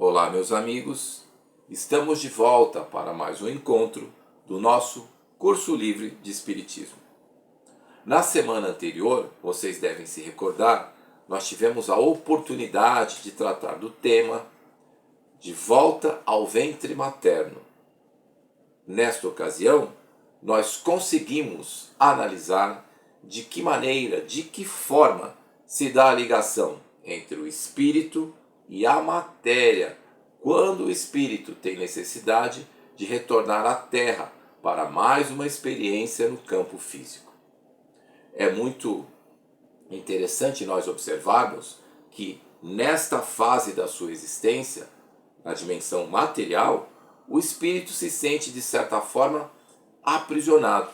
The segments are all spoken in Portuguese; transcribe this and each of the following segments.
Olá, meus amigos, estamos de volta para mais um encontro do nosso curso livre de Espiritismo. Na semana anterior, vocês devem se recordar, nós tivemos a oportunidade de tratar do tema De Volta ao Ventre Materno. Nesta ocasião, nós conseguimos analisar de que maneira, de que forma se dá a ligação entre o espírito e a matéria, quando o espírito tem necessidade de retornar à Terra para mais uma experiência no campo físico. É muito interessante nós observarmos que nesta fase da sua existência, na dimensão material, o espírito se sente de certa forma aprisionado.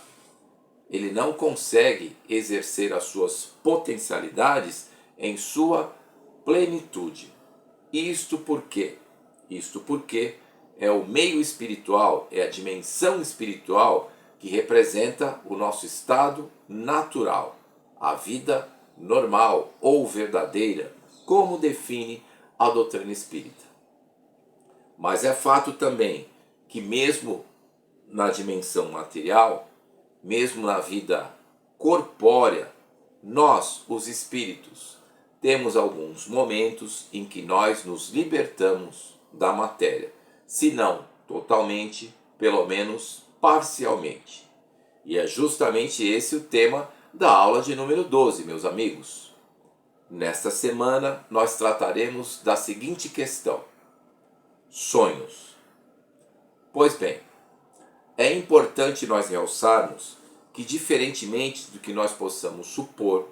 Ele não consegue exercer as suas potencialidades em sua plenitude. Isto por quê? Isto porque é o meio espiritual, é a dimensão espiritual que representa o nosso estado natural, a vida normal ou verdadeira, como define a doutrina espírita. Mas é fato também que mesmo na dimensão material, mesmo na vida corpórea, nós, os espíritos, temos alguns momentos em que nós nos libertamos da matéria, se não totalmente, pelo menos parcialmente. E é justamente esse o tema da aula de número 12, meus amigos. Nesta semana, nós trataremos da seguinte questão: sonhos. Pois bem, é importante nós realçarmos que, diferentemente do que nós possamos supor,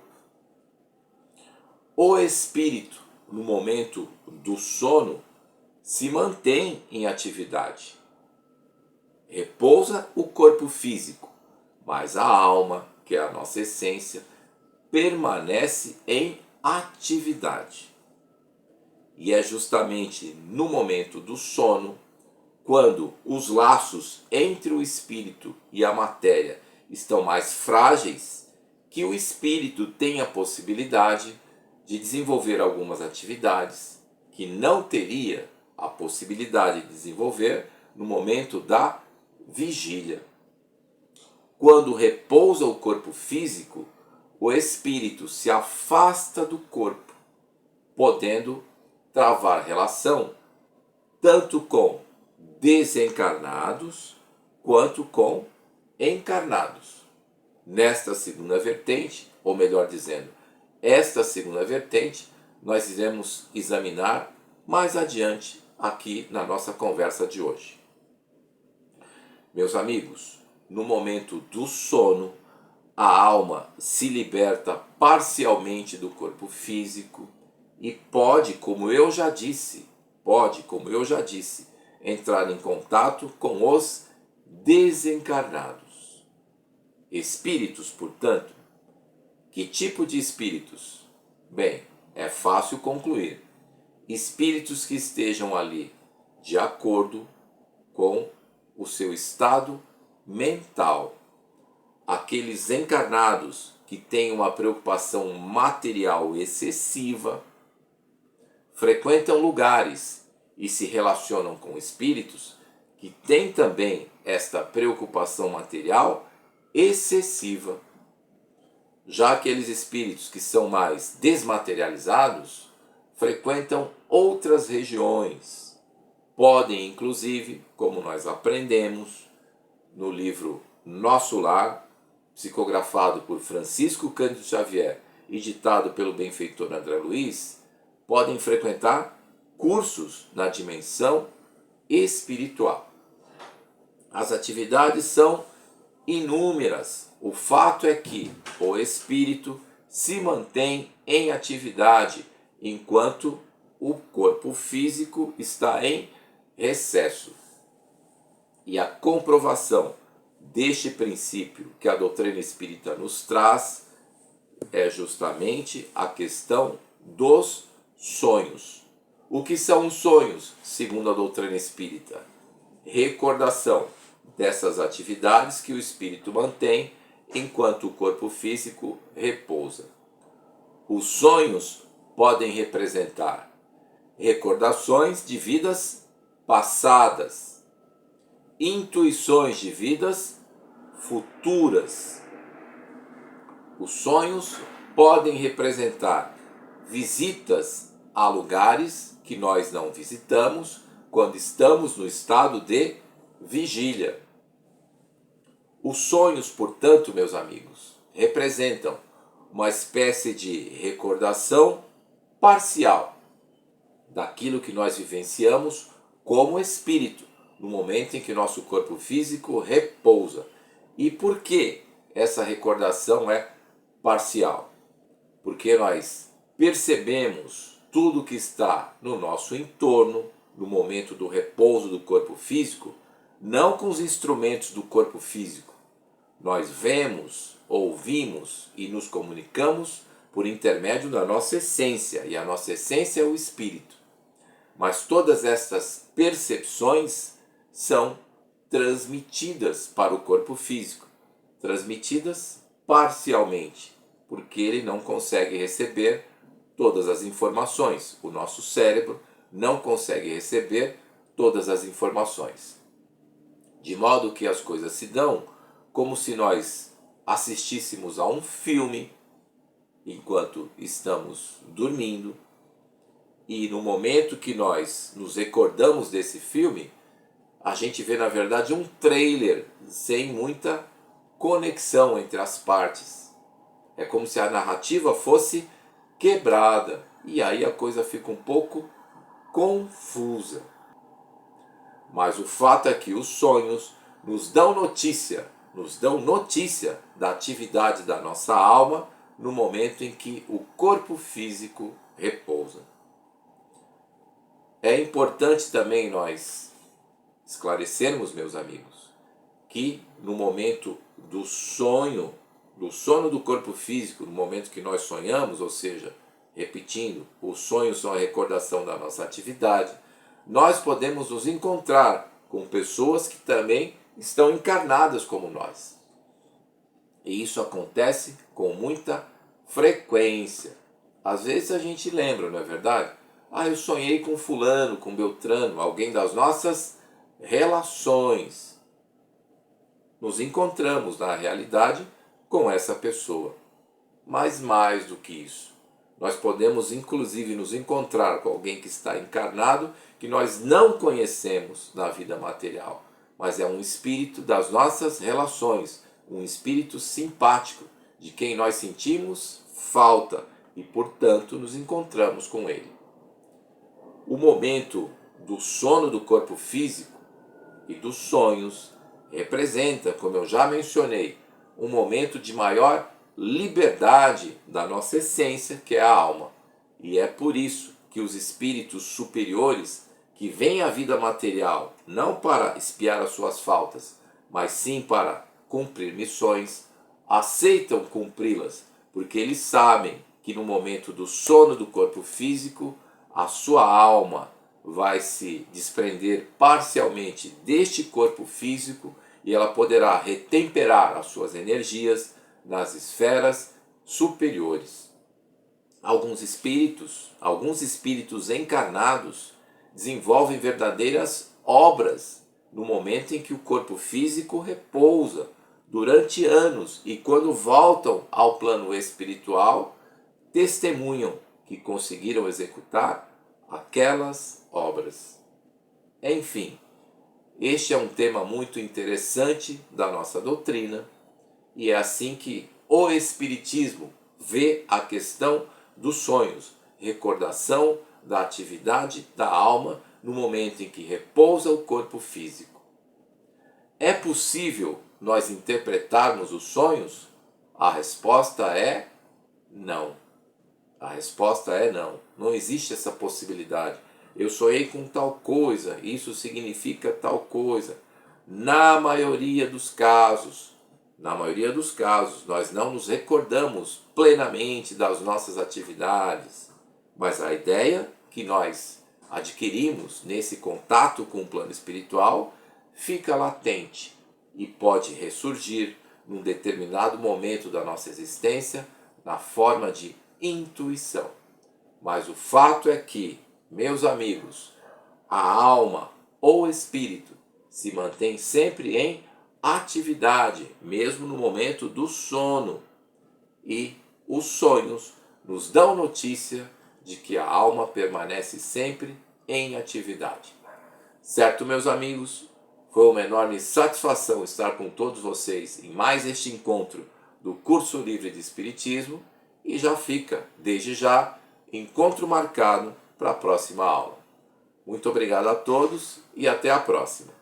o espírito, no momento do sono, se mantém em atividade. Repousa o corpo físico, mas a alma, que é a nossa essência, permanece em atividade. E é justamente no momento do sono, quando os laços entre o espírito e a matéria estão mais frágeis, que o espírito tem a possibilidade de desenvolver algumas atividades que não teria a possibilidade de desenvolver no momento da vigília. Quando repousa o corpo físico, o espírito se afasta do corpo, podendo travar relação tanto com desencarnados quanto com encarnados. Nesta segunda vertente, ou melhor dizendo, esta segunda vertente, nós iremos examinar mais adiante aqui na nossa conversa de hoje. Meus amigos, no momento do sono, a alma se liberta parcialmente do corpo físico e pode, como eu já disse, entrar em contato com os desencarnados. Espíritos, portanto. Que tipo de espíritos? Bem, é fácil concluir. Espíritos que estejam ali de acordo com o seu estado mental. Aqueles encarnados que têm uma preocupação material excessiva, frequentam lugares e se relacionam com espíritos que têm também esta preocupação material excessiva. Já aqueles espíritos que são mais desmaterializados frequentam outras regiões. Podem, inclusive, como nós aprendemos no livro Nosso Lar, psicografado por Francisco Cândido Xavier e ditado pelo benfeitor André Luiz, podem frequentar cursos na dimensão espiritual. As atividades são inúmeras. O fato é que o espírito se mantém em atividade enquanto o corpo físico está em recesso. E a comprovação deste princípio que a doutrina espírita nos traz é justamente a questão dos sonhos. O que são os sonhos, segundo a doutrina espírita? Recordação dessas atividades que o espírito mantém enquanto o corpo físico repousa. Os sonhos podem representar recordações de vidas passadas, intuições de vidas futuras. Os sonhos podem representar visitas a lugares que nós não visitamos quando estamos no estado de vigília. Os sonhos, portanto, meus amigos, representam uma espécie de recordação parcial daquilo que nós vivenciamos como espírito, no momento em que nosso corpo físico repousa. E por que essa recordação é parcial? Porque nós percebemos tudo que está no nosso entorno, no momento do repouso do corpo físico, não com os instrumentos do corpo físico. Nós vemos, ouvimos e nos comunicamos por intermédio da nossa essência, e a nossa essência é o espírito. Mas todas estas percepções são transmitidas para o corpo físico, transmitidas parcialmente, porque ele não consegue receber todas as informações. O nosso cérebro não consegue receber todas as informações. De modo que as coisas se dão como se nós assistíssemos a um filme enquanto estamos dormindo, e no momento que nós nos recordamos desse filme, a gente vê na verdade um trailer sem muita conexão entre as partes. É como se a narrativa fosse quebrada, e aí a coisa fica um pouco confusa. Mas o fato é que os sonhos nos dão notícia da atividade da nossa alma no momento em que o corpo físico repousa. É importante também nós esclarecermos, meus amigos, que no momento do sono do corpo físico, no momento que nós sonhamos, ou seja, repetindo, os sonhos são a recordação da nossa atividade, nós podemos nos encontrar com pessoas que também estão encarnadas como nós. E isso acontece com muita frequência. Às vezes a gente lembra, não é verdade? Eu sonhei com fulano, com Beltrano, alguém das nossas relações. Nos encontramos na realidade com essa pessoa. Mas mais do que isso, nós podemos inclusive nos encontrar com alguém que está encarnado, que nós não conhecemos na vida material, mas é um espírito das nossas relações, um espírito simpático, de quem nós sentimos falta e, portanto, nos encontramos com ele. O momento do sono do corpo físico e dos sonhos representa, como eu já mencionei, um momento de maior liberdade da nossa essência, que é a alma. E é por isso que os espíritos superiores, que vêm à vida material não para expiar as suas faltas, mas sim para cumprir missões, aceitam cumpri-las, porque eles sabem que no momento do sono do corpo físico, a sua alma vai se desprender parcialmente deste corpo físico e ela poderá retemperar as suas energias nas esferas superiores. Alguns espíritos encarnados desenvolvem verdadeiras obras no momento em que o corpo físico repousa durante anos, e quando voltam ao plano espiritual, testemunham que conseguiram executar aquelas obras. Enfim, este é um tema muito interessante da nossa doutrina, e é assim que o Espiritismo vê a questão dos sonhos, recordação da atividade da alma no momento em que repousa o corpo físico. É possível nós interpretarmos os sonhos? A resposta é não. A resposta é não. Não existe essa possibilidade. Eu sonhei com tal coisa, isso significa tal coisa. Na maioria dos casos, nós não nos recordamos plenamente das nossas atividades, mas a ideia que nós adquirimos nesse contato com o plano espiritual fica latente e pode ressurgir num determinado momento da nossa existência na forma de intuição. Mas o fato é que, Meus amigos, a alma ou espírito se mantém sempre em atividade, mesmo no momento do sono. E os sonhos nos dão notícia de que a alma permanece sempre em atividade. Certo, meus amigos? Foi uma enorme satisfação estar com todos vocês em mais este encontro do Curso Livre de Espiritismo e já fica, desde já, encontro marcado para a próxima aula. Muito obrigado a todos e até a próxima.